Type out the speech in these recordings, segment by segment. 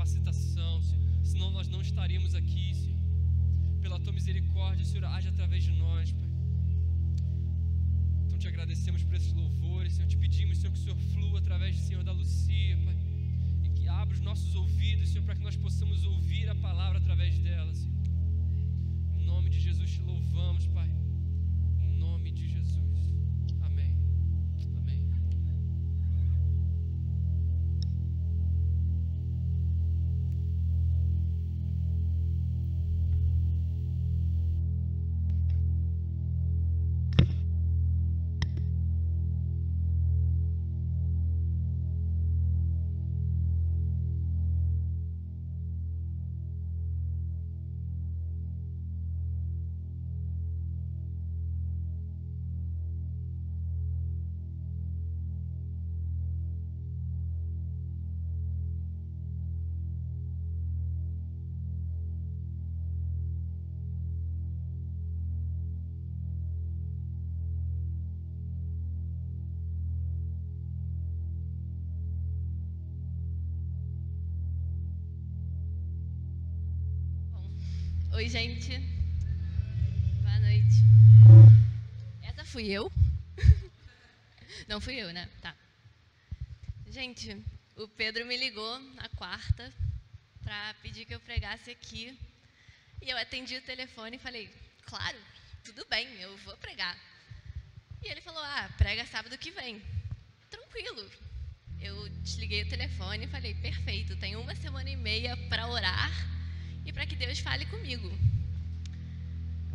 capacitação, Senhor. Senão nós não estaríamos aqui, Senhor. Pela Tua misericórdia, Senhor, age através de nós, Pai. Então te agradecemos por esses louvores, Senhor. Te pedimos, Senhor, que o Senhor flua através, Senhor, da Lucia, Pai. E que abra os nossos ouvidos, Senhor, para que nós possamos ouvir a palavra através dela, Senhor. Em nome de Jesus te louvamos, Pai. Em nome de Jesus. Amém. Amém. Oi, gente. Boa noite. Essa fui eu? Não fui eu, né? Tá. Gente, o Pedro me ligou na quarta para pedir que eu pregasse aqui. E eu atendi o telefone e falei, claro, tudo bem, eu vou pregar. E ele falou, prega sábado que vem. Tranquilo. Eu desliguei o telefone e falei, perfeito, tenho 1 semana e meia para orar e para que Deus fale comigo.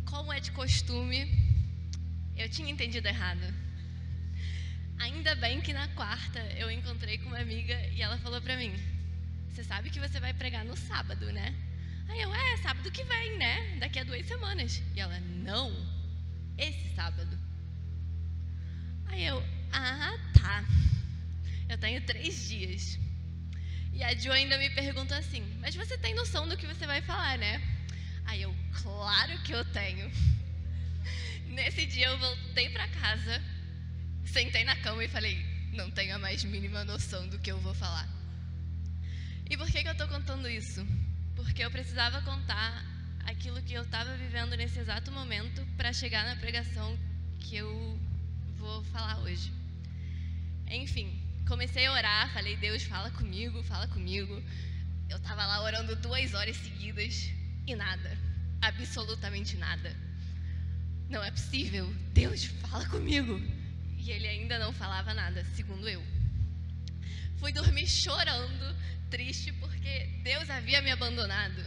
Como é de costume, eu tinha entendido errado. Ainda bem que na quarta eu encontrei com uma amiga e ela falou para mim, você sabe que você vai pregar no sábado, né? Aí eu, sábado que vem, né? Daqui a 2 semanas. E ela, não, esse sábado. Aí eu, tá. Eu tenho 3 dias. E a Jo ainda me perguntou assim, mas você tem noção do que você vai falar, né? Aí eu, claro que eu tenho. Nesse dia eu voltei para casa, sentei na cama e falei, não tenho a mais mínima noção do que eu vou falar. E por que eu estou contando isso? Porque eu precisava contar aquilo que eu estava vivendo nesse exato momento para chegar na pregação que eu vou falar hoje. Enfim, comecei a orar, falei, Deus, fala comigo, fala comigo. Eu estava lá orando 2 horas seguidas e nada, absolutamente nada. Não é possível, Deus, fala comigo. E ele ainda não falava nada, segundo eu. Fui dormir chorando, triste, porque Deus havia me abandonado.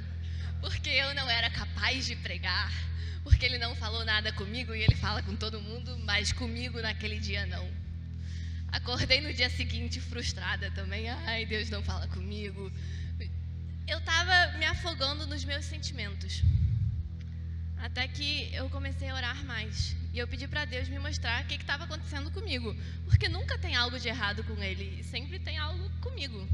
Porque eu não era capaz de pregar, porque ele não falou nada comigo e ele fala com todo mundo, mas comigo naquele dia não. Acordei no dia seguinte frustrada também. Ai, Deus não fala comigo. Eu estava me afogando nos meus sentimentos. Até que eu comecei a orar mais. E eu pedi para Deus me mostrar o que estava acontecendo comigo. Porque nunca tem algo de errado com Ele. Sempre tem algo comigo.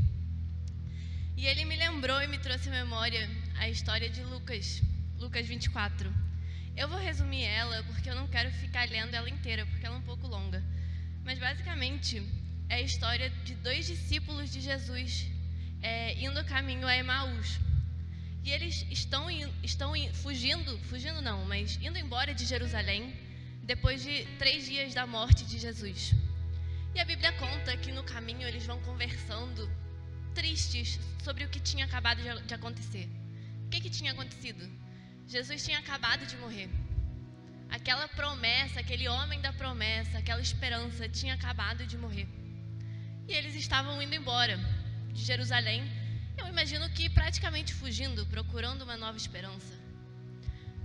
E Ele me lembrou e me trouxe à memória a história de Lucas. Lucas 24. Eu vou resumir ela porque eu não quero ficar lendo ela inteira, porque ela é um pouco longa. Mas basicamente é a história de 2 discípulos de Jesus indo caminho a Emaús. E eles estão fugindo não, mas indo embora de Jerusalém depois de 3 dias da morte de Jesus. E a Bíblia conta que no caminho eles vão conversando, tristes, sobre o que tinha acabado de acontecer. O que tinha acontecido? Jesus tinha acabado de morrer. Aquela promessa, aquele homem da promessa, aquela esperança tinha acabado de morrer. E eles estavam indo embora de Jerusalém, eu imagino que praticamente fugindo, procurando uma nova esperança.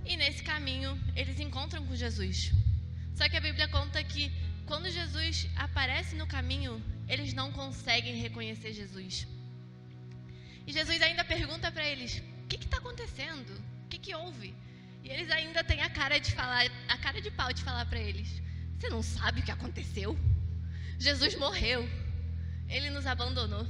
E nesse caminho, eles encontram com Jesus. Só que a Bíblia conta que quando Jesus aparece no caminho, eles não conseguem reconhecer Jesus. E Jesus ainda pergunta para eles, o que está acontecendo? O que houve? E eles ainda têm a cara de pau de falar para eles, você não sabe o que aconteceu? Jesus morreu, Ele nos abandonou.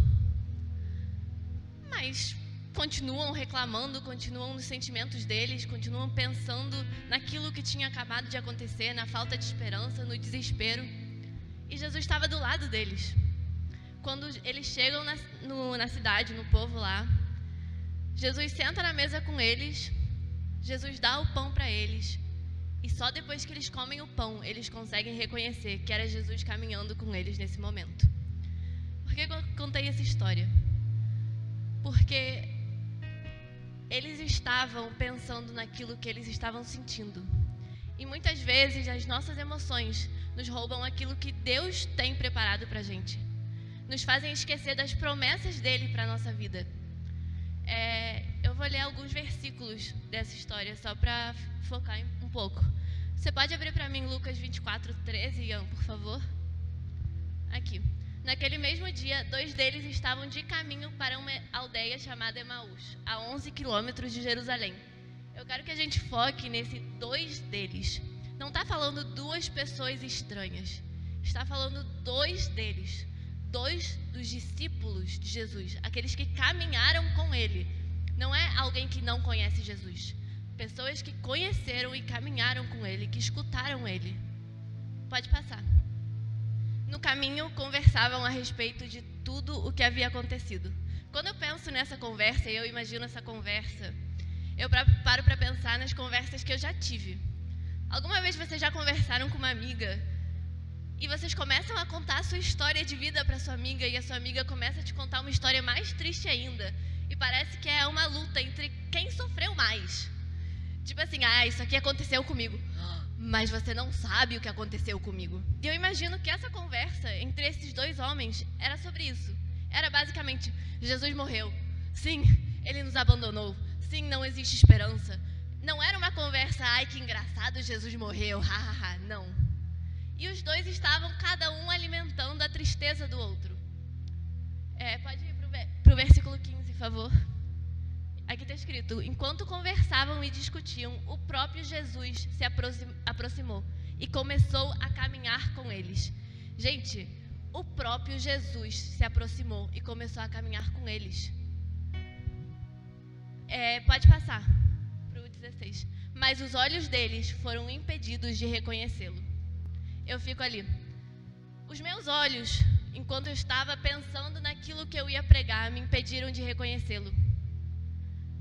Mas continuam reclamando, continuam nos sentimentos deles, continuam pensando naquilo que tinha acabado de acontecer, na falta de esperança, no desespero. E Jesus estava do lado deles. Quando eles chegam na cidade, no povo lá, Jesus senta na mesa com eles, Jesus dá o pão para eles, e só depois que eles comem o pão, eles conseguem reconhecer que era Jesus caminhando com eles nesse momento. Por que eu contei essa história? Porque eles estavam pensando naquilo que eles estavam sentindo. E muitas vezes as nossas emoções nos roubam aquilo que Deus tem preparado para a gente. Nos fazem esquecer das promessas dele para a nossa vida. Eu vou ler alguns versículos dessa história só para focar um pouco. Você pode abrir para mim Lucas 24:13, Ian, por favor? Aqui. Naquele mesmo dia, 2 deles estavam de caminho para uma aldeia chamada Emaús, a 11 quilômetros de Jerusalém. Eu quero que a gente foque nesse 2 deles. Não está falando 2 pessoas estranhas. Está falando 2 deles. 2 dos discípulos de Jesus, aqueles que caminharam com ele. Não é alguém que não conhece Jesus. Pessoas que conheceram e caminharam com ele, que escutaram ele. Pode passar. No caminho, conversavam a respeito de tudo o que havia acontecido. Quando eu penso nessa conversa, e eu imagino essa conversa, eu paro para pensar nas conversas que eu já tive. Alguma vez vocês já conversaram com uma amiga e vocês começam a contar a sua história de vida para sua amiga e a sua amiga começa a te contar uma história mais triste ainda e parece que é uma luta entre quem sofreu mais. Tipo assim, isso aqui aconteceu comigo, mas você não sabe o que aconteceu comigo. E eu imagino que essa conversa entre esses 2 homens era sobre isso. Era basicamente, Jesus morreu. Sim, ele nos abandonou. Sim, não existe esperança. Não era uma conversa, que engraçado, Jesus morreu, hahaha, não. E os 2 estavam cada um alimentando a tristeza do outro. Pode ir para o versículo 15, por favor. Aqui está escrito, enquanto conversavam e discutiam, o próprio Jesus se aproximou e começou a caminhar com eles. Gente, o próprio Jesus se aproximou e começou a caminhar com eles. Pode passar para o 16. Mas os olhos deles foram impedidos de reconhecê-lo. Eu fico ali. Os meus olhos, enquanto eu estava pensando naquilo que eu ia pregar, me impediram de reconhecê-lo.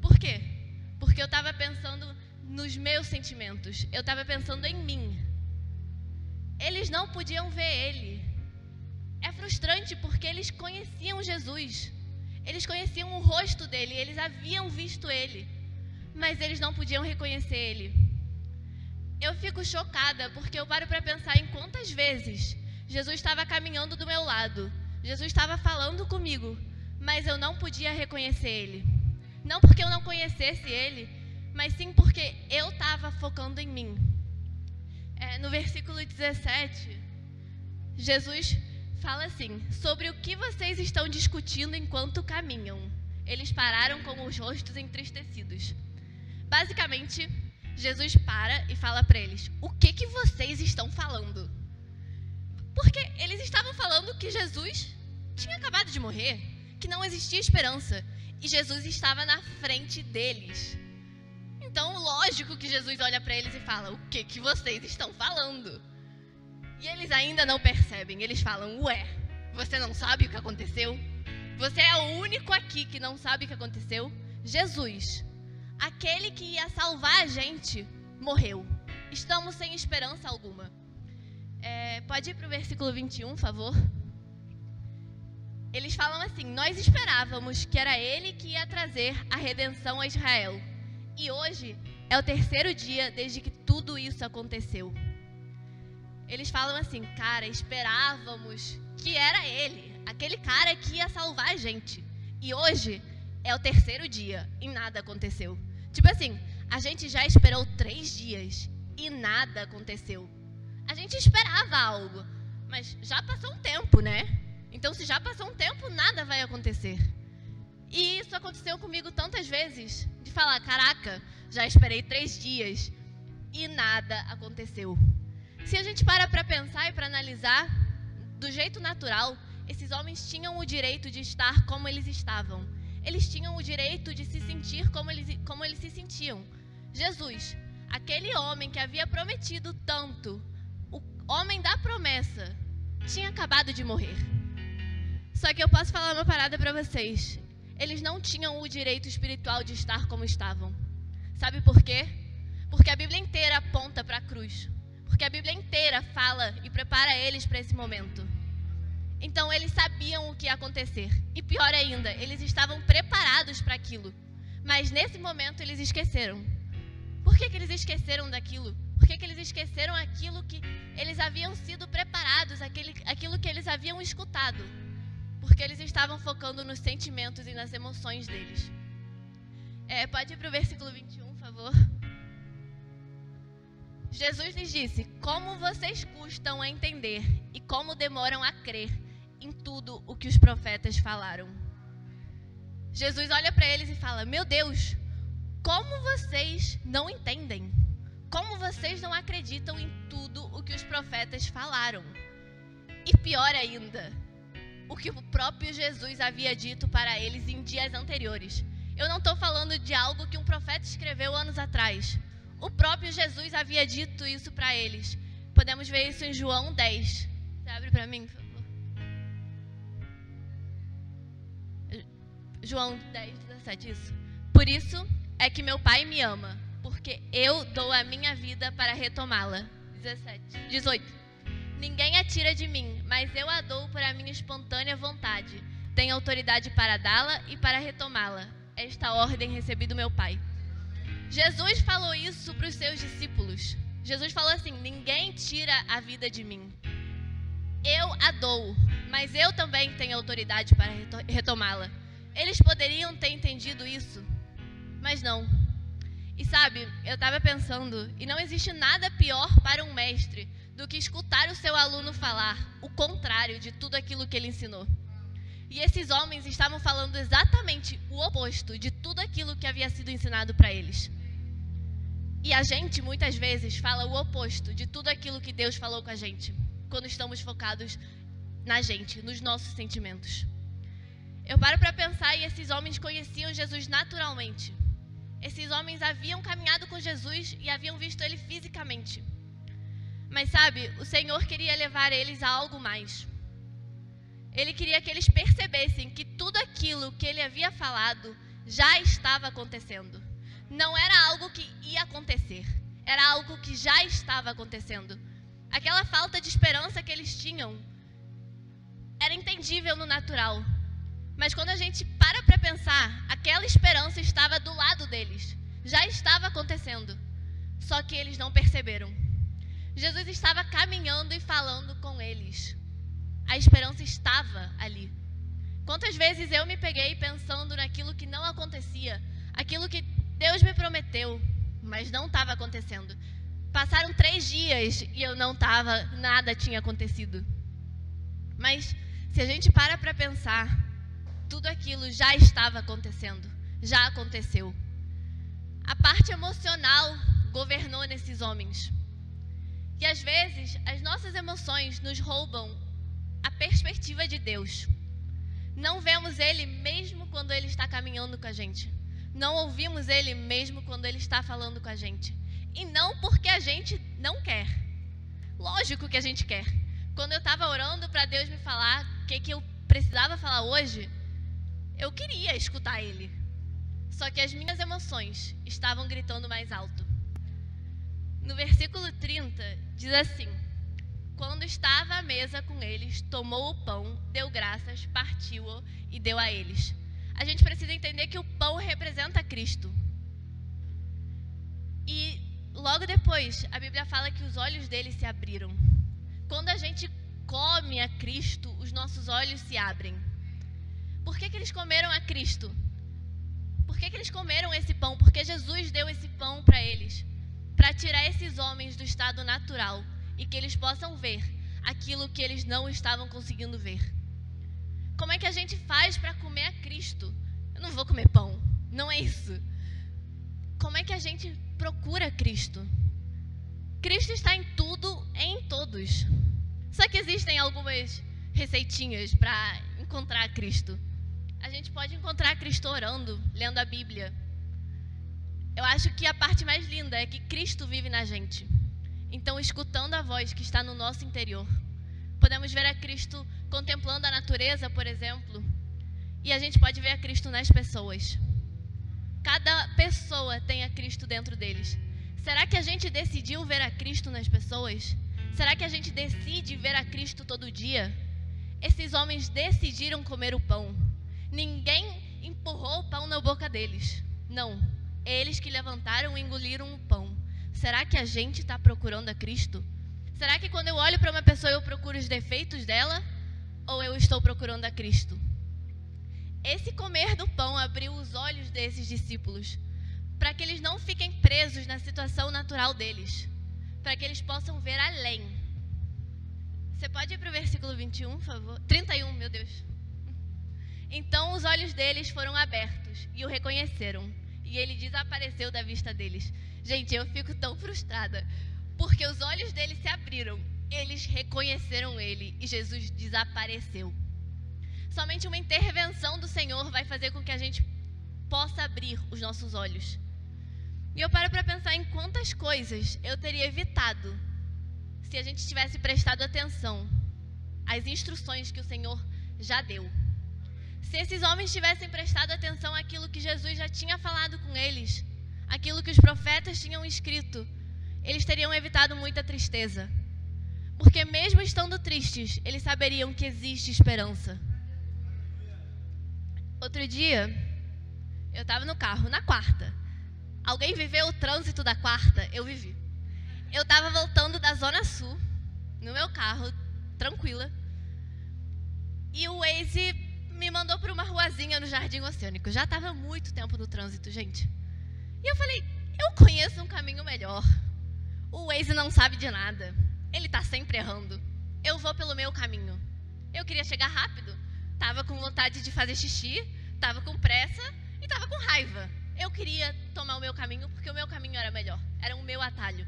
Por quê? Porque eu estava pensando nos meus sentimentos. Eu estava pensando em mim. Eles não podiam ver ele. É frustrante porque eles conheciam Jesus. Eles conheciam o rosto dele, eles haviam visto ele. Mas eles não podiam reconhecer ele. Eu fico chocada porque eu paro para pensar em quantas vezes Jesus estava caminhando do meu lado. Jesus estava falando comigo, mas eu não podia reconhecer ele. Não porque eu não conhecesse ele, mas sim porque eu estava focando em mim. No versículo 17, Jesus fala assim, sobre o que vocês estão discutindo enquanto caminham. Eles pararam com os rostos entristecidos. Basicamente, Jesus para e fala para eles, o que vocês estão falando? Porque eles estavam falando que Jesus tinha acabado de morrer, que não existia esperança. E Jesus estava na frente deles. Então, lógico que Jesus olha para eles e fala, o que vocês estão falando? E eles ainda não percebem. Eles falam, você não sabe o que aconteceu? Você é o único aqui que não sabe o que aconteceu? Jesus, aquele que ia salvar a gente, morreu. Estamos sem esperança alguma. Pode ir para o versículo 21, por favor? Eles falam assim, nós esperávamos que era ele que ia trazer a redenção a Israel. E hoje é o 3º dia desde que tudo isso aconteceu. Eles falam assim, cara, esperávamos que era ele, aquele cara que ia salvar a gente. E hoje é o 3º dia e nada aconteceu. Tipo assim, a gente já esperou 3 dias e nada aconteceu. A gente esperava algo, mas já passou um tempo, né? Então, se já passou um tempo, nada vai acontecer. E isso aconteceu comigo tantas vezes, de falar, caraca, já esperei 3 dias e nada aconteceu. Se a gente para pensar e para analisar, do jeito natural, esses homens tinham o direito de estar como eles estavam. Eles tinham o direito de se sentir como eles se sentiam. Jesus, aquele homem que havia prometido tanto, o homem da promessa, tinha acabado de morrer. Só que eu posso falar uma parada para vocês. eles não tinham o direito espiritual de estar como estavam. Sabe por quê? Porque a Bíblia inteira aponta para a cruz. Porque a Bíblia inteira fala e prepara eles para esse momento. Então eles sabiam o que ia acontecer. E pior ainda, eles estavam preparados para aquilo. Mas nesse momento eles esqueceram. Por que eles esqueceram daquilo? Por que eles esqueceram aquilo que eles haviam sido preparados, aquilo que eles haviam escutado? Porque eles estavam focando nos sentimentos e nas emoções deles. Pode ir para o versículo 21, por favor. Jesus lhes disse: como vocês custam a entender e como demoram a crer em tudo o que os profetas falaram. Jesus olha para eles e fala: meu Deus, como vocês não entendem? Como vocês não acreditam em tudo o que os profetas falaram? E pior ainda, o que o próprio Jesus havia dito para eles em dias anteriores. Eu não estou falando de algo que um profeta escreveu anos atrás. O próprio Jesus havia dito isso para eles. Podemos ver isso em João 10. Você abre para mim, por favor. João 10, 17, isso. Por isso é que meu Pai me ama, porque eu dou a minha vida para retomá-la. 18. Ninguém a tira de mim, mas eu a dou por a minha espontânea vontade. Tenho autoridade para dá-la e para retomá-la. Esta ordem recebi do meu Pai. Jesus falou isso para os seus discípulos. Jesus falou assim: ninguém tira a vida de mim. Eu a dou, mas eu também tenho autoridade para retomá-la. Eles poderiam ter entendido isso, mas não. E sabe, eu estava pensando, e não existe nada pior para um mestre do que escutar o seu aluno falar o contrário de tudo aquilo que ele ensinou. E esses homens estavam falando exatamente o oposto de tudo aquilo que havia sido ensinado para eles. E a gente, muitas vezes, fala o oposto de tudo aquilo que Deus falou com a gente, quando estamos focados na gente, nos nossos sentimentos. Eu paro para pensar e esses homens conheciam Jesus naturalmente. Esses homens haviam caminhado com Jesus e haviam visto ele fisicamente. Mas sabe, o Senhor queria levar eles a algo mais. Ele queria que eles percebessem que tudo aquilo que ele havia falado já estava acontecendo. Não era algo que ia acontecer, era algo que já estava acontecendo. Aquela falta de esperança que eles tinham era entendível no natural. Mas quando a gente para pensar, aquela esperança estava do lado deles. Já estava acontecendo. Só que eles não perceberam. Jesus estava caminhando e falando com eles. A esperança estava ali. Quantas vezes eu me peguei pensando naquilo que não acontecia, aquilo que Deus me prometeu, mas não estava acontecendo. Passaram 3 dias e eu não estava, nada tinha acontecido. Mas se a gente para pensar, tudo aquilo já estava acontecendo, já aconteceu. A parte emocional governou nesses homens. E às vezes, as nossas emoções nos roubam a perspectiva de Deus. Não vemos Ele mesmo quando Ele está caminhando com a gente. Não ouvimos Ele mesmo quando Ele está falando com a gente. E não porque a gente não quer. Lógico que a gente quer. Quando eu estava orando para Deus me falar o que eu precisava falar hoje, eu queria escutar Ele. Só que as minhas emoções estavam gritando mais alto. No versículo 30, diz assim: quando estava à mesa com eles, tomou o pão, deu graças, partiu-o e deu a eles. A gente precisa entender que o pão representa Cristo. E logo depois, a Bíblia fala que os olhos deles se abriram. Quando a gente come a Cristo, os nossos olhos se abrem. Por que eles comeram a Cristo? Por que eles comeram esse pão? Porque Jesus deu esse pão para eles, para tirar esses homens do estado natural e que eles possam ver aquilo que eles não estavam conseguindo ver. Como é que a gente faz para comer a Cristo? Eu não vou comer pão, não é isso. Como é que a gente procura Cristo? Cristo está em tudo e em todos. Só que existem algumas receitinhas para encontrar Cristo. A gente pode encontrar Cristo orando, lendo a Bíblia. Eu acho que a parte mais linda é que Cristo vive na gente. Então, escutando a voz que está no nosso interior, podemos ver a Cristo contemplando a natureza, por exemplo, e a gente pode ver a Cristo nas pessoas. Cada pessoa tem a Cristo dentro deles. Será que a gente decidiu ver a Cristo nas pessoas? Será que a gente decide ver a Cristo todo dia? Esses homens decidiram comer o pão. Ninguém empurrou o pão na boca deles. Não, eles que levantaram e engoliram o pão. Será que a gente está procurando a Cristo? Será que quando eu olho para uma pessoa eu procuro os defeitos dela? Ou eu estou procurando a Cristo? Esse comer do pão abriu os olhos desses discípulos, para que eles não fiquem presos na situação natural deles, para que eles possam ver além. Você pode ir para o versículo 21, por favor? 31, meu Deus. Então os olhos deles foram abertos e o reconheceram, e ele desapareceu da vista deles. Gente, eu fico tão frustrada, porque os olhos deles se abriram, eles reconheceram ele e Jesus desapareceu. Somente uma intervenção do Senhor vai fazer com que a gente possa abrir os nossos olhos. E eu paro para pensar em quantas coisas eu teria evitado se a gente tivesse prestado atenção às instruções que o Senhor já deu. Se esses homens tivessem prestado atenção àquilo que Jesus já tinha falado com eles, aquilo que os profetas tinham escrito, eles teriam evitado muita tristeza. Porque mesmo estando tristes, eles saberiam que existe esperança. Outro dia, eu estava no carro, na quarta. Alguém viveu o trânsito da quarta? Eu vivi. Eu estava voltando da Zona Sul, no meu carro, tranquila. E o Waze me mandou para uma ruazinha no Jardim Oceânico. Já estava muito tempo no trânsito, gente. E eu falei, eu conheço um caminho melhor. O Waze não sabe de nada. Ele está sempre errando. Eu vou pelo meu caminho. Eu queria chegar rápido. Estava com vontade de fazer xixi, estava com pressa e estava com raiva. Eu queria tomar o meu caminho porque o meu caminho era melhor. Era o meu atalho.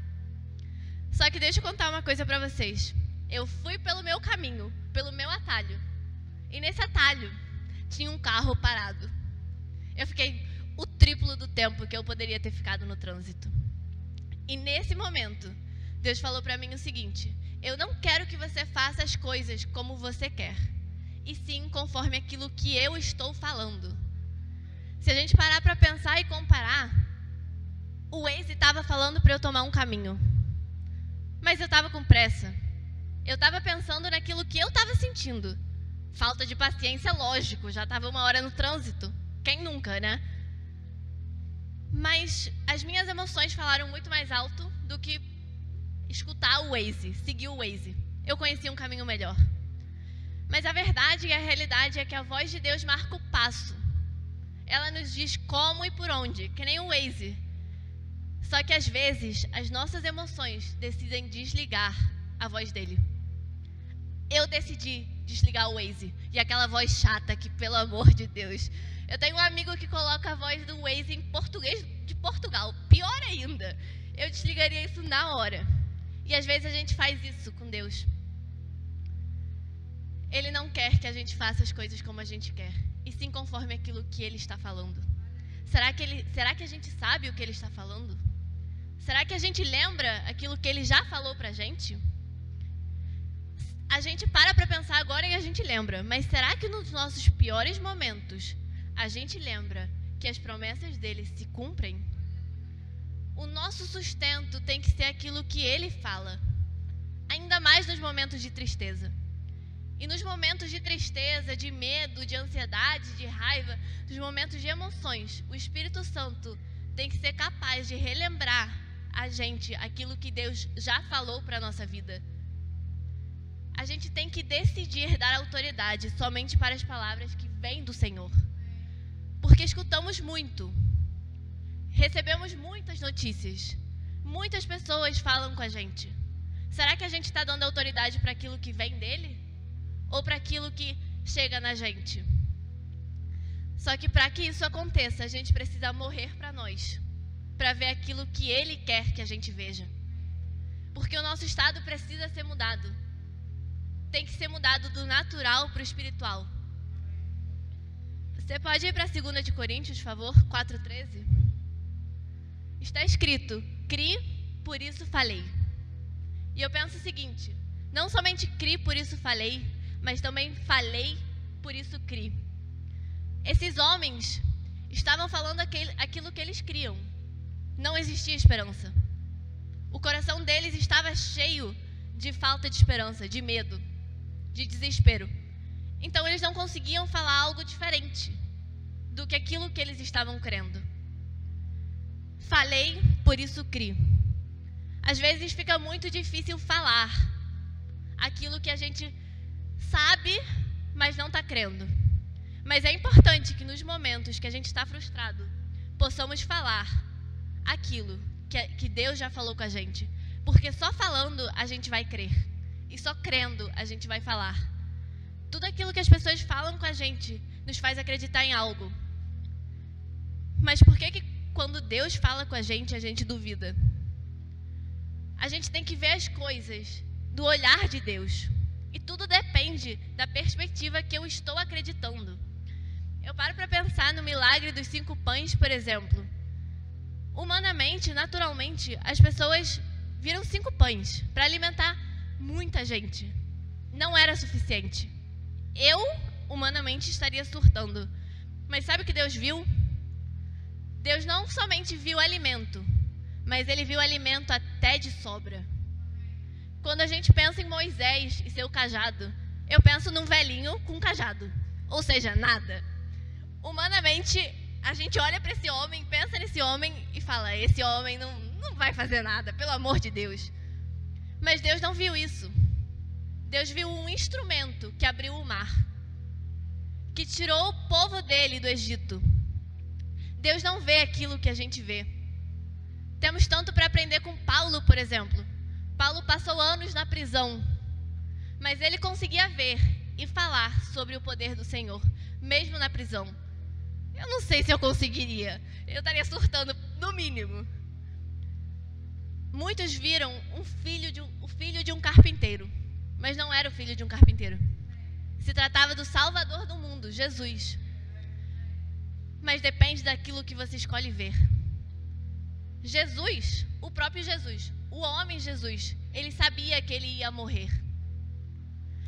Só que deixa eu contar uma coisa para vocês. Eu fui pelo meu caminho, pelo meu atalho. E nesse atalho tinha um carro parado. Eu fiquei o triplo do tempo que eu poderia ter ficado no trânsito. E nesse momento, Deus falou para mim o seguinte: eu não quero que você faça as coisas como você quer, e sim conforme aquilo que eu estou falando. Se a gente parar para pensar e comparar, o Waze estava falando para eu tomar um caminho, mas eu estava com pressa. Eu estava pensando naquilo que eu estava sentindo. Falta de paciência, lógico, já estava 1 hora no trânsito. Quem nunca, né? Mas as minhas emoções falaram muito mais alto do que escutar o Waze, seguir o Waze. Eu conhecia um caminho melhor. Mas a verdade e a realidade é que a voz de Deus marca o passo. Ela nos diz como e por onde, que nem o Waze. Só que às vezes as nossas emoções decidem desligar a voz dele. Eu decidi desligar o Waze. E aquela voz chata que, pelo amor de Deus. Eu tenho um amigo que coloca a voz do Waze em português de Portugal. Pior ainda. Eu desligaria isso na hora. E às vezes a gente faz isso com Deus. Ele não quer que a gente faça as coisas como a gente quer, e sim conforme aquilo que Ele está falando. Será que a gente sabe o que Ele está falando? Será que a gente lembra aquilo que Ele já falou pra gente? A gente para pensar agora e a gente lembra, mas será que nos nossos piores momentos a gente lembra que as promessas dele se cumprem? O nosso sustento tem que ser aquilo que ele fala, ainda mais nos momentos de tristeza. E nos momentos de tristeza, de medo, de ansiedade, de raiva, nos momentos de emoções, o Espírito Santo tem que ser capaz de relembrar a gente aquilo que Deus já falou para a nossa vida. A gente tem que decidir dar autoridade somente para as palavras que vêm do Senhor. Porque escutamos muito, recebemos muitas notícias, muitas pessoas falam com a gente. Será que a gente está dando autoridade para aquilo que vem dele? Ou para aquilo que chega na gente? Só que para que isso aconteça, a gente precisa morrer para nós, para ver aquilo que Ele quer que a gente veja. Porque o nosso estado precisa ser mudado. Tem que ser mudado do natural para o espiritual. Você pode ir para 2 de Coríntios, por favor, 4:13? Está escrito: cri, por isso falei. E eu penso o seguinte: não somente cri, por isso falei, mas também falei, por isso cri. Esses homens estavam falando aquilo que eles criam. Não existia esperança. O coração deles estava cheio de falta de esperança, de medo, de desespero. Então eles não conseguiam falar algo diferente do que aquilo que eles estavam crendo. Falei, por isso criei. Às vezes fica muito difícil falar aquilo que a gente sabe, mas não está crendo. Mas é importante que nos momentos que a gente está frustrado, possamos falar aquilo que Deus já falou com a gente. Porque só falando a gente vai crer. E só crendo a gente vai falar. Tudo aquilo que as pessoas falam com a gente nos faz acreditar em algo. Mas por que quando Deus fala com a gente duvida? A gente tem que ver as coisas do olhar de Deus. E tudo depende da perspectiva que eu estou acreditando. Eu paro para pensar no milagre dos 5 pães, por exemplo. Humanamente, naturalmente, as pessoas viram 5 pães para alimentar muita gente. Não era suficiente. Eu, humanamente, estaria surtando. Mas sabe o que Deus viu? Deus não somente viu alimento, mas Ele viu alimento até de sobra. Quando a gente pensa em Moisés e seu cajado, eu penso num velhinho com cajado. Ou seja, nada. Humanamente, a gente olha para esse homem, pensa nesse homem e fala, esse homem não vai fazer nada, pelo amor de Deus. Mas Deus não viu isso. Deus viu um instrumento que abriu o mar, que tirou o povo dele do Egito. Deus não vê aquilo que a gente vê. Temos tanto para aprender com Paulo, por exemplo. Paulo passou anos na prisão, mas ele conseguia ver e falar sobre o poder do Senhor, mesmo na prisão. Eu não sei se eu conseguiria. Eu estaria surtando, no mínimo. Muitos viram o filho de um carpinteiro, mas não era o filho de um carpinteiro. Se tratava do Salvador do mundo, Jesus. Mas depende daquilo que você escolhe ver. Jesus, o próprio Jesus, o homem Jesus, ele sabia que ele ia morrer.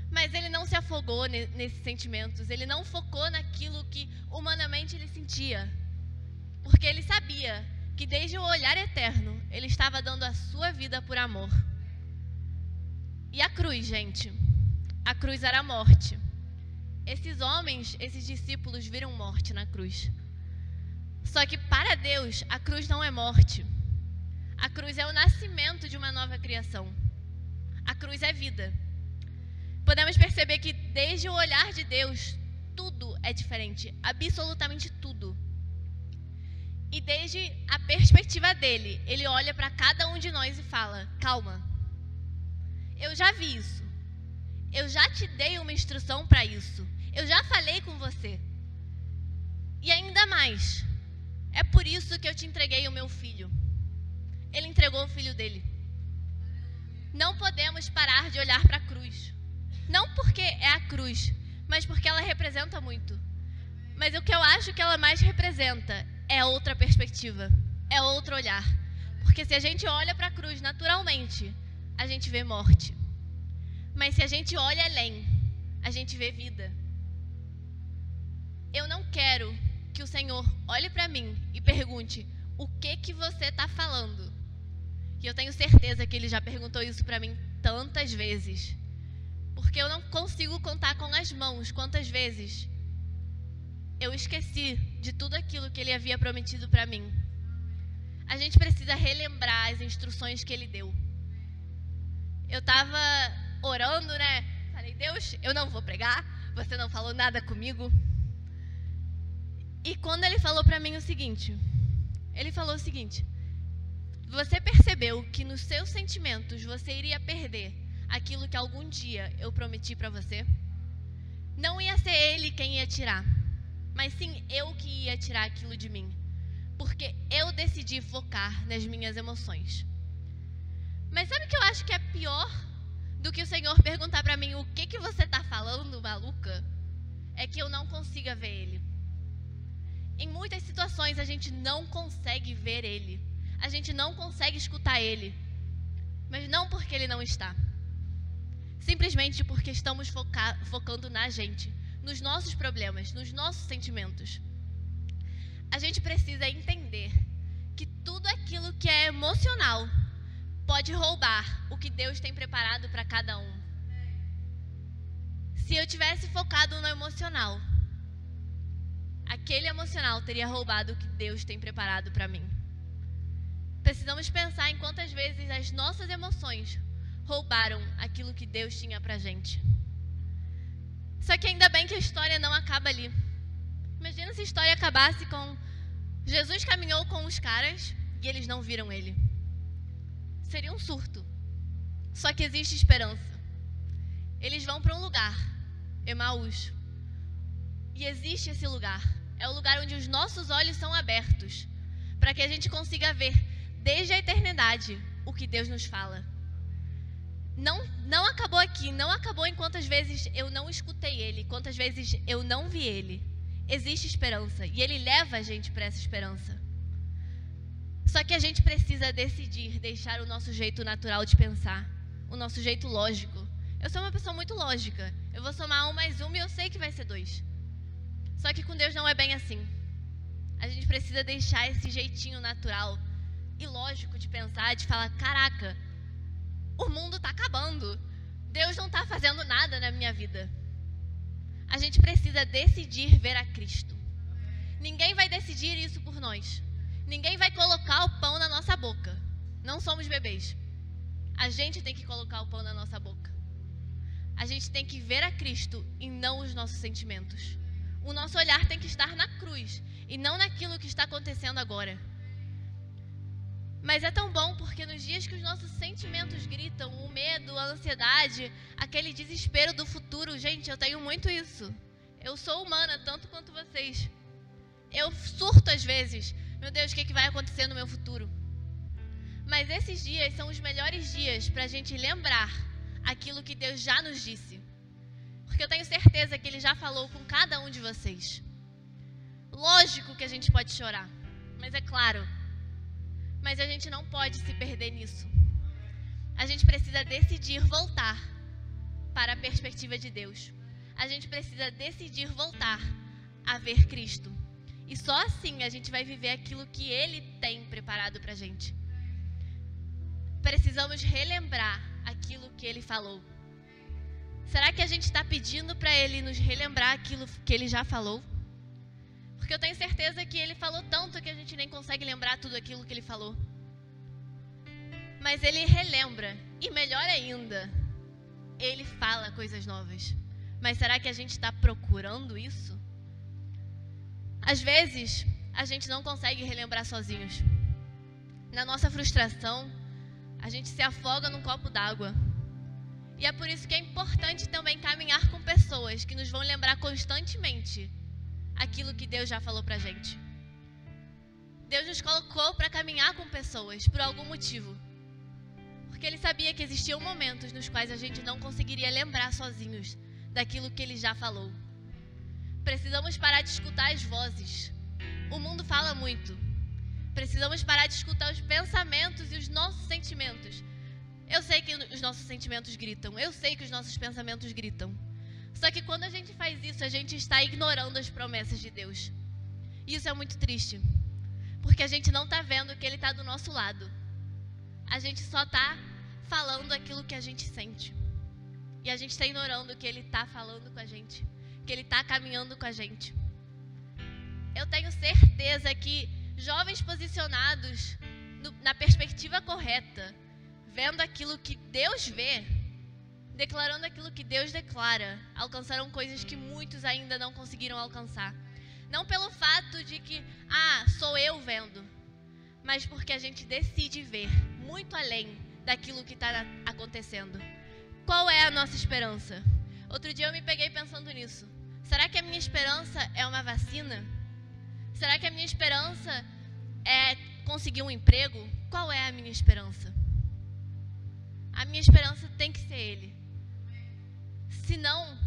Mas ele não se afogou nesses sentimentos, ele não focou naquilo que humanamente ele sentia. Porque ele sabia que desde o olhar eterno, ele estava dando a sua vida por amor. E a cruz, gente, a cruz era a morte. Esses homens, esses discípulos viram morte na cruz. Só que para Deus, a cruz não é morte. A cruz é o nascimento de uma nova criação. A cruz é vida. Podemos perceber que desde o olhar de Deus, tudo é diferente, absolutamente tudo. E desde a perspectiva dele, ele olha para cada um de nós e fala, calma, eu já vi isso, eu já te dei uma instrução para isso, eu já falei com você. E ainda mais, é por isso que eu te entreguei o meu filho. Ele entregou o filho dele. Não podemos parar de olhar para a cruz. Não porque é a cruz, mas porque ela representa muito. Mas o que eu acho que ela mais representa é outra perspectiva, é outro olhar. Porque se a gente olha para a cruz naturalmente, a gente vê morte. Mas se a gente olha além, a gente vê vida. Eu não quero que o Senhor olhe para mim e pergunte, o que você está falando? E eu tenho certeza que Ele já perguntou isso para mim tantas vezes. Porque eu não consigo contar com as mãos quantas vezes eu esqueci de tudo aquilo que Ele havia prometido para mim. A gente precisa relembrar as instruções que Ele deu. Eu estava orando, né? Falei, Deus, eu não vou pregar, você não falou nada comigo. E quando Ele falou para mim o seguinte, Ele falou o seguinte, você percebeu que nos seus sentimentos você iria perder aquilo que algum dia eu prometi para você? Não ia ser Ele quem ia tirar, mas sim eu que ia tirar aquilo de mim, porque eu decidi focar nas minhas emoções. Mas sabe o que eu acho que é pior do que o Senhor perguntar para mim o que você está falando, maluca? É que eu não consiga ver Ele. Em muitas situações a gente não consegue ver Ele, a gente não consegue escutar Ele, mas não porque Ele não está. Simplesmente porque estamos focando na gente. nos nossos problemas, nos nossos sentimentos. A gente precisa entender que tudo aquilo que é emocional pode roubar o que Deus tem preparado para cada um. Se eu tivesse focado no emocional, aquele emocional teria roubado o que Deus tem preparado para mim. Precisamos pensar em quantas vezes as nossas emoções roubaram aquilo que Deus tinha pra gente. Só que ainda bem que a história não acaba ali. Imagina se a história acabasse com Jesus caminhou com os caras e eles não viram ele. Seria um surto. Só que existe esperança. Eles vão para um lugar, Emaús. E existe esse lugar. É o lugar onde os nossos olhos são abertos, para que a gente consiga ver desde a eternidade o que Deus nos fala. Não acabou aqui, não acabou em quantas vezes eu não escutei Ele, quantas vezes eu não vi Ele. Existe esperança e Ele leva a gente para essa esperança. Só que a gente precisa decidir deixar o nosso jeito natural de pensar, o nosso jeito lógico. Eu sou uma pessoa muito lógica. Eu vou somar 1 mais 1 e eu sei que vai ser 2. Só que com Deus não é bem assim. A gente precisa deixar esse jeitinho natural e lógico de pensar, de falar, caraca, o mundo está acabando. Deus não está fazendo nada na minha vida. A gente precisa decidir ver a Cristo. Ninguém vai decidir isso por nós. Ninguém vai colocar o pão na nossa boca. Não somos bebês. A gente tem que colocar o pão na nossa boca. A gente tem que ver a Cristo e não os nossos sentimentos. O nosso olhar tem que estar na cruz e não naquilo que está acontecendo agora. Mas é tão bom porque nos dias que os nossos sentimentos gritam, o medo, a ansiedade, aquele desespero do futuro, gente, eu tenho muito isso. Eu sou humana tanto quanto vocês. Eu surto às vezes. Meu Deus, o que vai acontecer no meu futuro? Mas esses dias são os melhores dias para a gente lembrar aquilo que Deus já nos disse. Porque eu tenho certeza que Ele já falou com cada um de vocês. Lógico que a gente pode chorar, mas é claro. Mas a gente não pode se perder nisso. A gente precisa decidir voltar para a perspectiva de Deus. A gente precisa decidir voltar a ver Cristo. E só assim a gente vai viver aquilo que Ele tem preparado para a gente. Precisamos relembrar aquilo que Ele falou. Será que a gente está pedindo para Ele nos relembrar aquilo que Ele já falou? Porque eu tenho certeza que Ele falou tanto que a gente nem consegue lembrar tudo aquilo que Ele falou. Mas Ele relembra. E melhor ainda, Ele fala coisas novas. Mas será que a gente está procurando isso? Às vezes, a gente não consegue relembrar sozinhos. Na nossa frustração, a gente se afoga num copo d'água. E é por isso que é importante também caminhar com pessoas que nos vão lembrar constantemente aquilo que Deus já falou pra gente. Deus nos colocou para caminhar com pessoas por algum motivo. Porque Ele sabia que existiam momentos nos quais a gente não conseguiria lembrar sozinhos daquilo que Ele já falou. Precisamos parar de escutar as vozes. O mundo fala muito. Precisamos parar de escutar os pensamentos e os nossos sentimentos. Eu sei que os nossos sentimentos gritam. Eu sei que os nossos pensamentos gritam. Só que quando a gente faz isso, a gente está ignorando as promessas de Deus. E isso é muito triste. Porque a gente não está vendo que Ele está do nosso lado. A gente só está falando aquilo que a gente sente. E a gente está ignorando que Ele está falando com a gente. Que Ele está caminhando com a gente. Eu tenho certeza que jovens posicionados na perspectiva correta, vendo aquilo que Deus vê, declarando aquilo que Deus declara, alcançaram coisas que muitos ainda não conseguiram alcançar. Não pelo fato de que, sou eu vendo, mas porque a gente decide ver muito além daquilo que está acontecendo. Qual é a nossa esperança? Outro dia eu me peguei pensando nisso. Será que a minha esperança é uma vacina? Será que a minha esperança é conseguir um emprego? Qual é a minha esperança? A minha esperança tem que ser Ele. Senão,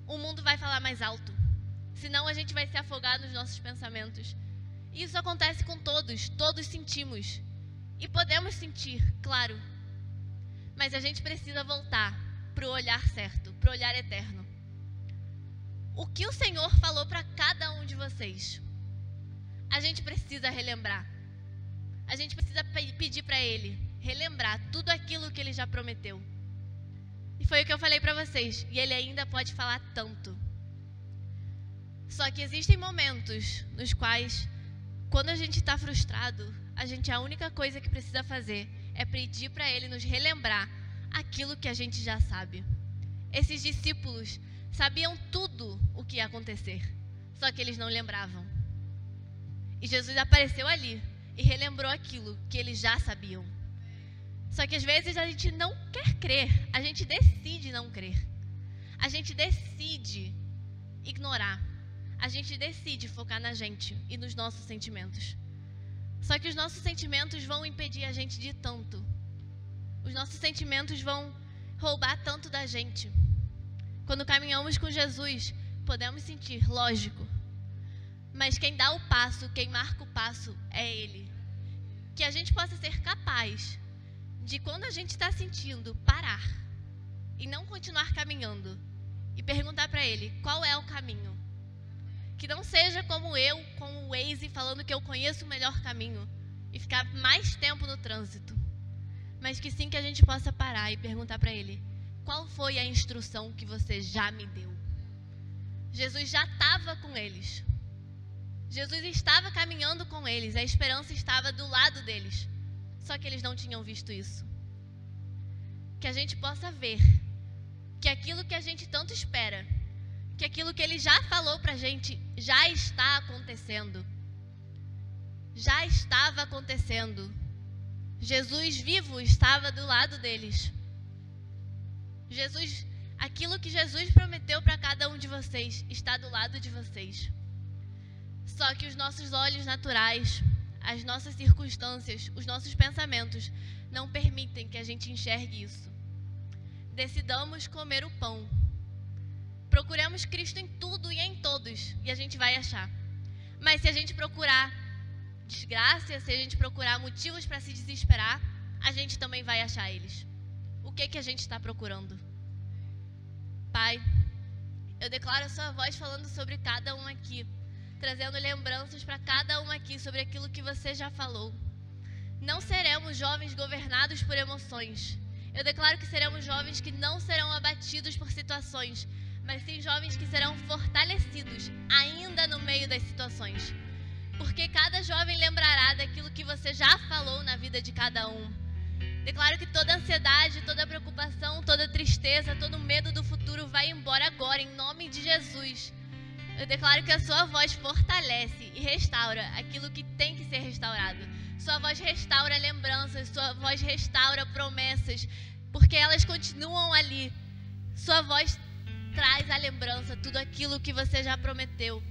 o mundo vai falar mais alto. Senão, a gente vai se afogar nos nossos pensamentos. E isso acontece com todos. Todos sentimos. E podemos sentir, claro. Mas a gente precisa voltar para o olhar certo, para o olhar eterno. o que o Senhor falou para cada um de vocês. A gente precisa relembrar. A gente precisa pedir para Ele relembrar tudo aquilo que Ele já prometeu. E foi o que eu falei para vocês. E Ele ainda pode falar tanto. Só que existem momentos nos quais, quando a gente está frustrado, a única coisa que precisa fazer é pedir para Ele nos relembrar aquilo que a gente já sabe. Esses discípulos sabiam tudo o que ia acontecer, só que eles não lembravam. E Jesus apareceu ali e relembrou aquilo que eles já sabiam. Só que às vezes a gente não quer crer, a gente decide não crer. A gente decide ignorar. A gente decide focar na gente e nos nossos sentimentos. Só que os nossos sentimentos vão impedir a gente de tanto. Os nossos sentimentos vão roubar tanto da gente. Quando caminhamos com Jesus, podemos sentir, lógico. Mas quem dá o passo, quem marca o passo é Ele. Que a gente possa ser capaz de, quando a gente está sentindo, parar e não continuar caminhando e perguntar para Ele qual é o caminho. Que não seja como eu, com o Waze, falando que eu conheço o melhor caminho e ficar mais tempo no trânsito. Mas que sim, que a gente possa parar e perguntar para Ele: qual foi a instrução que você já me deu? Jesus já estava com eles. Jesus estava caminhando com eles. A esperança estava do lado deles. Só que eles não tinham visto isso. Que a gente possa ver que aquilo que a gente tanto espera, que aquilo que Ele já falou pra gente já está acontecendo. Já estava acontecendo. Jesus vivo estava do lado deles. Aquilo que Jesus prometeu para cada um de vocês está do lado de vocês. Só que os nossos olhos naturais, as nossas circunstâncias, os nossos pensamentos não permitem que a gente enxergue isso. Decidamos comer o pão. Procuremos Cristo em tudo e em todos, e a gente vai achar. Mas se a gente procurar desgraça, se a gente procurar motivos para se desesperar, a gente também vai achar eles. O que a gente está procurando? Pai, eu declaro a sua voz falando sobre cada um aqui, trazendo lembranças para cada um aqui sobre aquilo que você já falou. Não seremos jovens governados por emoções. Eu declaro que seremos jovens que não serão abatidos por situações, mas sim jovens que serão fortalecidos ainda no meio das situações. Porque cada jovem lembrará daquilo que você já falou na vida de cada um. Declaro que toda ansiedade, toda preocupação, toda tristeza, todo medo do futuro vai embora agora, em nome de Jesus. Eu declaro que a sua voz fortalece e restaura aquilo que tem que ser restaurado. Sua voz restaura lembranças, sua voz restaura promessas, porque elas continuam ali. Sua voz traz à lembrança tudo aquilo que você já prometeu.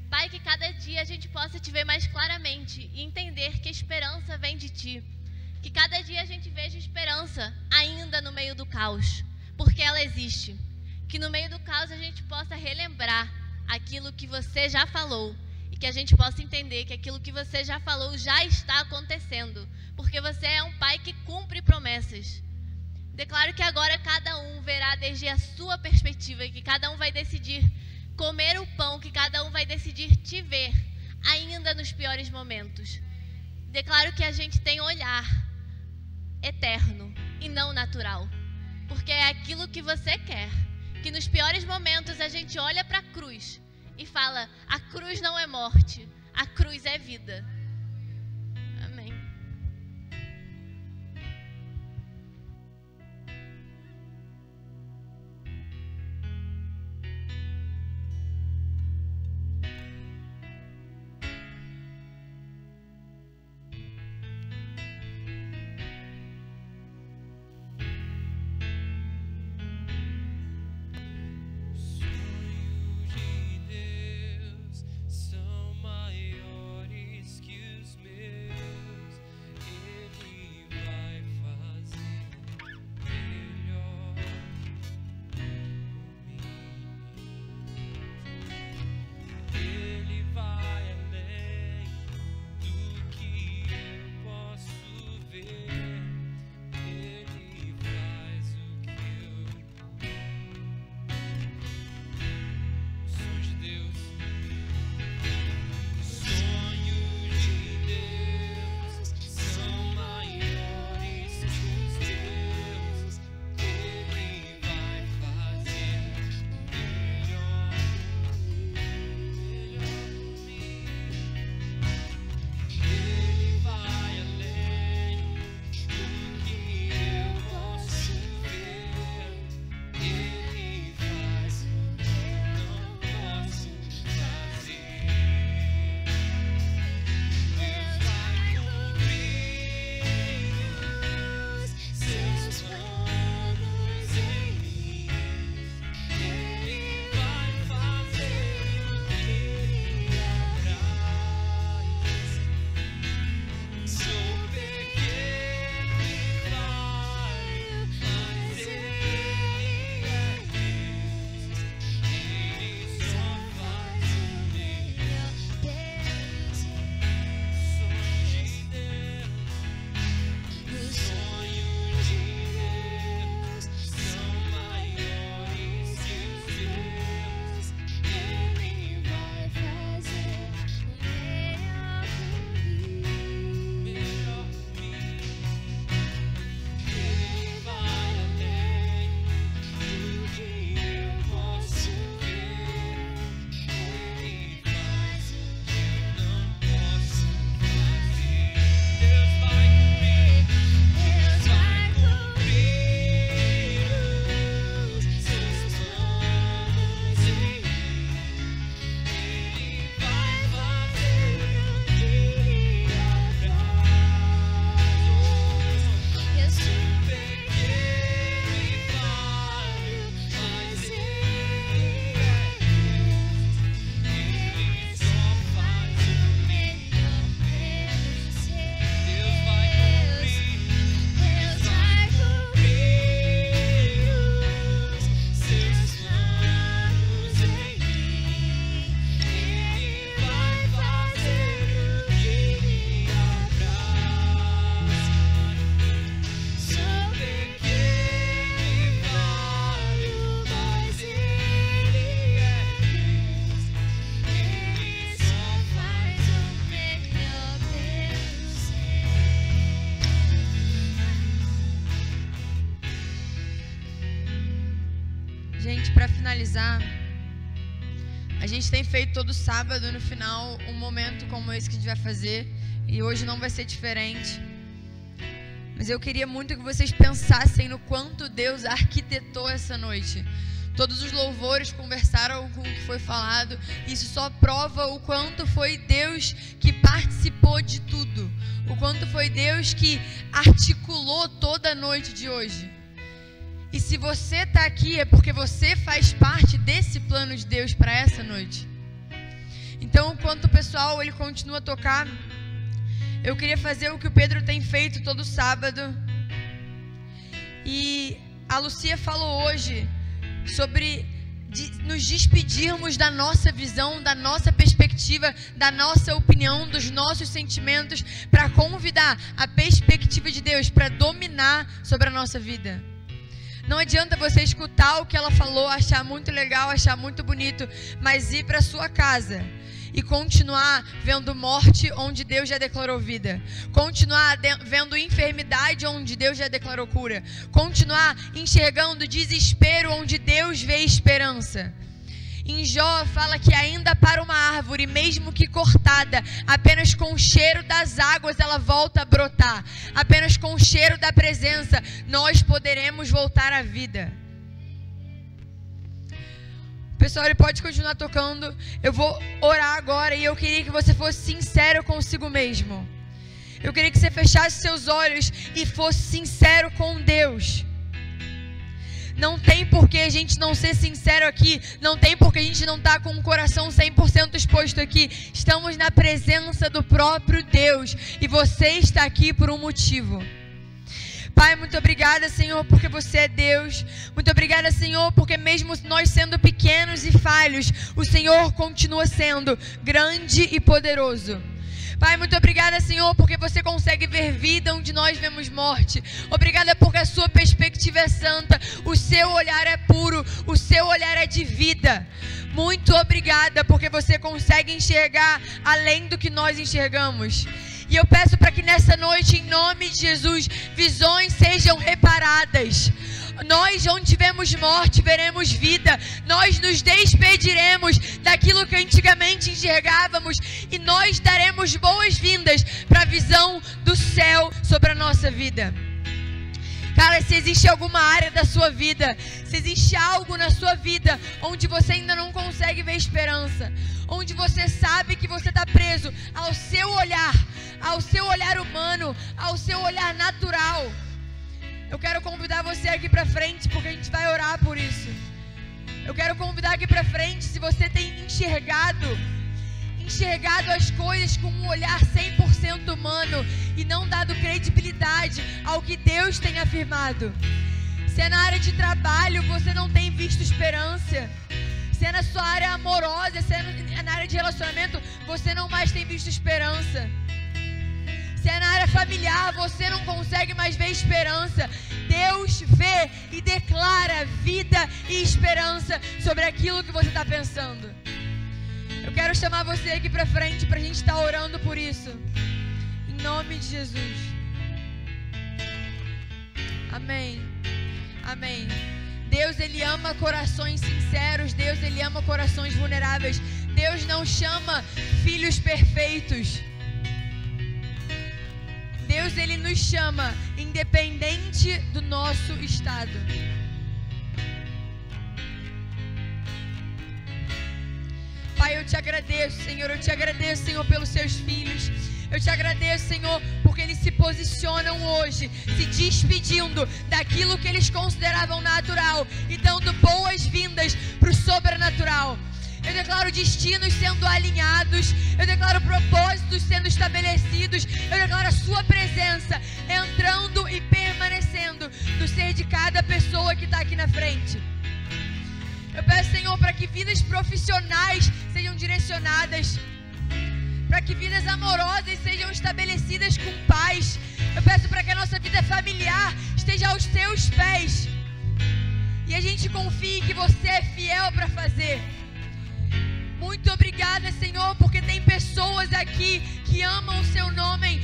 Pai, que cada dia a gente possa te ver mais claramente e entender que a esperança vem de Ti. Que cada dia a gente veja esperança ainda no meio do caos, porque ela existe. Que no meio do caos a gente possa relembrar aquilo que você já falou e que a gente possa entender que aquilo que você já falou já está acontecendo, porque você é um Pai que cumpre promessas. Declaro que agora cada um verá desde a sua perspectiva e que cada um vai decidir comer o pão, que cada um vai decidir te ver ainda nos piores momentos. Declaro que a gente tem olhar eterno e não natural, porque é aquilo que você quer. Que nos piores momentos a gente olha para a cruz e fala: a cruz não é morte, a cruz é vida. Amém. Sonhos de Deus são maiores que Gente, para finalizar, a gente tem feito todo sábado no final um momento como esse que a gente vai fazer, e hoje não vai ser diferente. Mas eu queria muito que vocês pensassem no quanto Deus arquitetou essa noite. Todos os louvores conversaram com o que foi falado. Isso só prova o quanto foi Deus que participou de tudo. O quanto foi Deus que articulou toda a noite de hoje. E se você está aqui é porque você faz parte desse plano de Deus para essa noite. Então, enquanto o pessoal ele continua a tocar, eu queria fazer o que o Pedro tem feito todo sábado. E a Lucia falou hoje sobre nos despedirmos da nossa visão, da nossa perspectiva, da nossa opinião, dos nossos sentimentos, para convidar a perspectiva de Deus para dominar sobre a nossa vida. Não adianta você escutar o que ela falou, achar muito legal, achar muito bonito, mas ir para sua casa e continuar vendo morte onde Deus já declarou vida, continuar vendo enfermidade onde Deus já declarou cura, continuar enxergando desespero onde Deus vê esperança. Em Jó fala que ainda para uma árvore, mesmo que cortada, apenas com o cheiro das águas ela volta a brotar. Apenas com o cheiro da presença nós poderemos voltar à vida. O pessoal ele pode continuar tocando. Eu vou orar agora e eu queria que você fosse sincero consigo mesmo. Eu queria que você fechasse seus olhos e fosse sincero com Deus. Não tem por que a gente não ser sincero aqui. Não tem por que a gente não estar com o coração 100% exposto aqui. Estamos na presença do próprio Deus. E você está aqui por um motivo. Pai, muito obrigada, Senhor, porque você é Deus. Muito obrigada, Senhor, porque mesmo nós sendo pequenos e falhos, o Senhor continua sendo grande e poderoso. Pai, muito obrigada, Senhor, porque você consegue ver vida onde nós vemos morte. Obrigada porque a sua perspectiva é santa, o seu olhar é puro, o seu olhar é de vida. Muito obrigada porque você consegue enxergar além do que nós enxergamos. E eu peço para que nessa noite, em nome de Jesus, visões sejam reparadas. Nós, onde tivemos morte, veremos vida. Nós nos despediremos daquilo que antigamente enxergávamos e nós daremos boas-vindas para a visão do céu sobre a nossa vida. Cara, se existe alguma área da sua vida, se existe algo na sua vida onde você ainda não consegue ver esperança, onde você sabe que você está preso ao seu olhar humano, ao seu olhar natural, eu quero convidar você aqui pra frente, porque a gente vai orar por isso. Eu quero convidar aqui pra frente, se você tem enxergado as coisas com um olhar 100% humano e não dado credibilidade ao que Deus tem afirmado. Se é na área de trabalho, você não tem visto esperança. Se é na sua área amorosa, se é na área de relacionamento, você não mais tem visto esperança. Se é na área familiar, você não consegue mais ver esperança. Deus vê e declara vida e esperança sobre aquilo que você está pensando. Eu quero chamar você aqui para frente para a gente estar orando por isso. Em nome de Jesus. Amém. Amém. Deus, Ele ama corações sinceros. Deus, Ele ama corações vulneráveis. Deus não chama filhos perfeitos. Deus, Ele nos chama independente do nosso estado. Pai, eu te agradeço, Senhor. Eu te agradeço, Senhor, pelos seus filhos. Eu te agradeço, Senhor, porque eles se posicionam hoje, se despedindo daquilo que eles consideravam natural e dando boas-vindas para o sobrenatural. Eu declaro destinos sendo alinhados. Eu declaro propósitos sendo estabelecidos. Eu declaro a sua presença entrando e permanecendo no ser de cada pessoa que está aqui na frente. Eu peço, Senhor, para que vidas profissionais sejam direcionadas, para que vidas amorosas sejam estabelecidas com paz. Eu peço para que a nossa vida familiar esteja aos teus pés e a gente confie que você é fiel para fazer. Muito obrigada, Senhor, porque tem pessoas aqui que amam o seu nome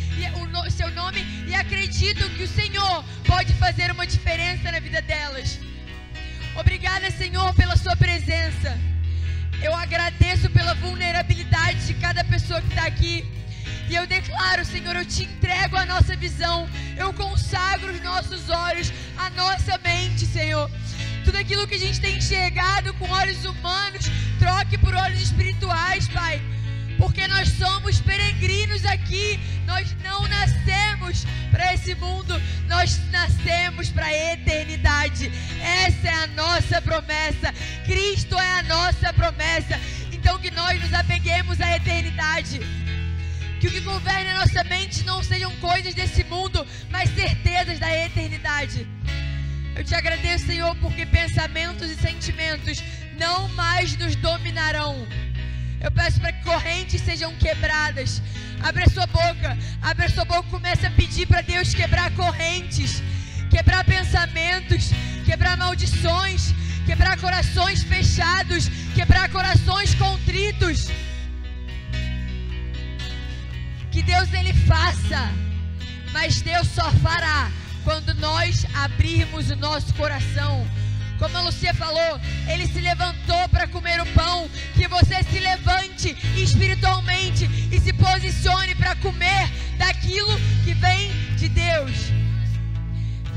e acreditam que o Senhor pode fazer uma diferença na vida delas. Obrigada, Senhor. Senhor, pela sua presença. Eu agradeço pela vulnerabilidade de cada pessoa que está aqui. E eu declaro, Senhor, eu te entrego a nossa visão. Eu consagro os nossos olhos, a nossa mente, Senhor. Tudo aquilo que a gente tem enxergado com olhos humanos, troque por olhos espirituais, Pai. Porque nós somos peregrinos aqui. Nós não nascemos para esse mundo. Nós nascemos para a eternidade. Essa é a nossa promessa. Cristo é a nossa promessa. Então que nós nos apeguemos à eternidade. Que o que governe a nossa mente não sejam coisas desse mundo, mas certezas da eternidade. Eu te agradeço, Senhor, porque pensamentos e sentimentos não mais nos dominarão. Eu peço para que correntes sejam quebradas. Abre a sua boca. Abre a sua boca e começa a pedir para Deus quebrar correntes. Quebrar pensamentos. Quebrar maldições. Quebrar corações fechados. Quebrar corações contritos. Que Deus ele faça. Mas Deus só fará quando nós abrirmos o nosso coração. Como a Lucia falou, ele se levantou para comer o pão. Que você se levante espiritualmente e se posicione para comer daquilo que vem de Deus.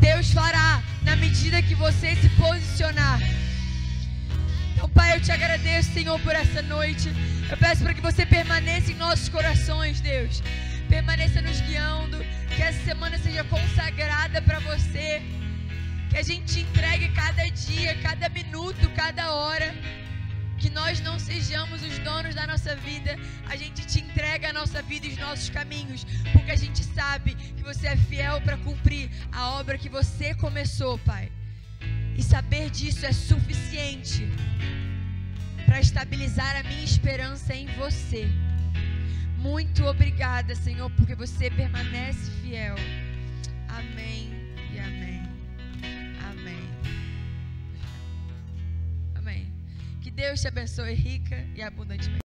Deus fará na medida que você se posicionar. Então, Pai, eu te agradeço, Senhor, por essa noite. Eu peço para que você permaneça em nossos corações, Deus. Permaneça nos guiando. Que essa semana seja consagrada para você. Que a gente te entregue cada dia, cada minuto, cada hora. Que nós não sejamos os donos da nossa vida. A gente te entrega a nossa vida e os nossos caminhos. Porque a gente sabe que você é fiel para cumprir a obra que você começou, Pai. E saber disso é suficiente para estabilizar a minha esperança em você. Muito obrigada, Senhor, porque você permanece fiel. Amém e amém. Amém. Amém. Que Deus te abençoe rica e abundantemente.